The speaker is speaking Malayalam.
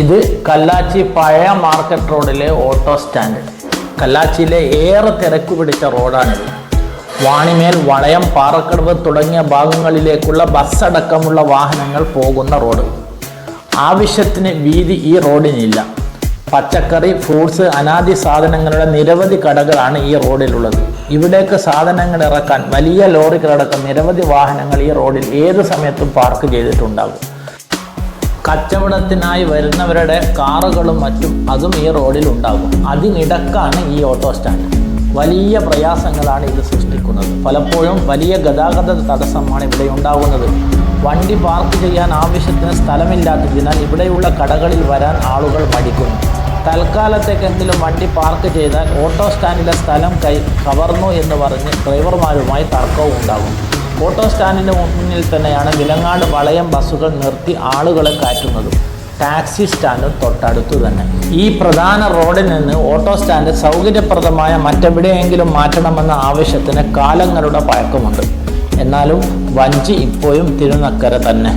ഇത് കല്ലാച്ചി പഴയ മാർക്കറ്റ് റോഡിലെ ഓട്ടോ സ്റ്റാൻഡ്. കല്ലാച്ചിയിലെ ഏറെ തിരക്ക് പിടിച്ച റോഡാണിത്. വാണിമേൽ, വളയം, പാറക്കടവ് തുടങ്ങിയ ഭാഗങ്ങളിലേക്കുള്ള ബസ് അടക്കമുള്ള വാഹനങ്ങൾ പോകുന്ന റോഡ്. ആവശ്യത്തിന് വീതി ഈ റോഡിനില്ല. പച്ചക്കറി, ഫ്രൂട്ട്സ്, അനാദി സാധനങ്ങളുടെ നിരവധി കടകളാണ് ഈ റോഡിലുള്ളത്. ഇവിടേക്ക് സാധനങ്ങൾ ഇറക്കാൻ വലിയ ലോറികളടക്കം നിരവധി വാഹനങ്ങൾ ഈ റോഡിൽ ഏത് സമയത്തും പാർക്ക് ചെയ്തിട്ടുണ്ടാകും. കച്ചവടത്തിനായി വരുന്നവരുടെ കാറുകളും മറ്റും അതും ഈ റോഡിൽ ഉണ്ടാകും. അതിനിടക്കാണ് ഈ ഓട്ടോ സ്റ്റാൻഡ്. വലിയ പ്രയാസങ്ങളാണ് ഇത് സൃഷ്ടിക്കുന്നത്. പലപ്പോഴും വലിയ ഗതാഗത തടസ്സമാണ് ഇവിടെ ഉണ്ടാകുന്നത്. വണ്ടി പാർക്ക് ചെയ്യാൻ ആവശ്യത്തിന് സ്ഥലമില്ലാത്തതിനാൽ ഇവിടെയുള്ള കടകളിൽ വരാൻ ആളുകൾ മടിക്കുന്നു. തൽക്കാലത്തേക്കെങ്കിലും വണ്ടി പാർക്ക് ചെയ്താൽ ഓട്ടോ സ്റ്റാൻഡിലെ സ്ഥലം കവർന്നു എന്ന് പറഞ്ഞ് ഡ്രൈവർമാരുമായി തർക്കവും ഉണ്ടാകും. ഓട്ടോ സ്റ്റാൻഡിന് മുന്നിൽ തന്നെയാണ് വിലങ്ങാട്, വളയം ബസ്സുകൾ നിർത്തി ആളുകളെ കയറ്റുന്നത്. ടാക്സി സ്റ്റാൻഡും തൊട്ടടുത്തു തന്നെ. ഈ പ്രധാന റോഡിൽ നിന്ന് ഓട്ടോ സ്റ്റാൻഡ് സൗകര്യപ്രദമായ മറ്റെവിടെയെങ്കിലും മാറ്റണമെന്ന ആവശ്യത്തിന് കാലങ്ങളുടെ പഴക്കമുണ്ട്. എന്നാലും വഞ്ചി ഇപ്പോഴും തിരുനക്കര തന്നെ.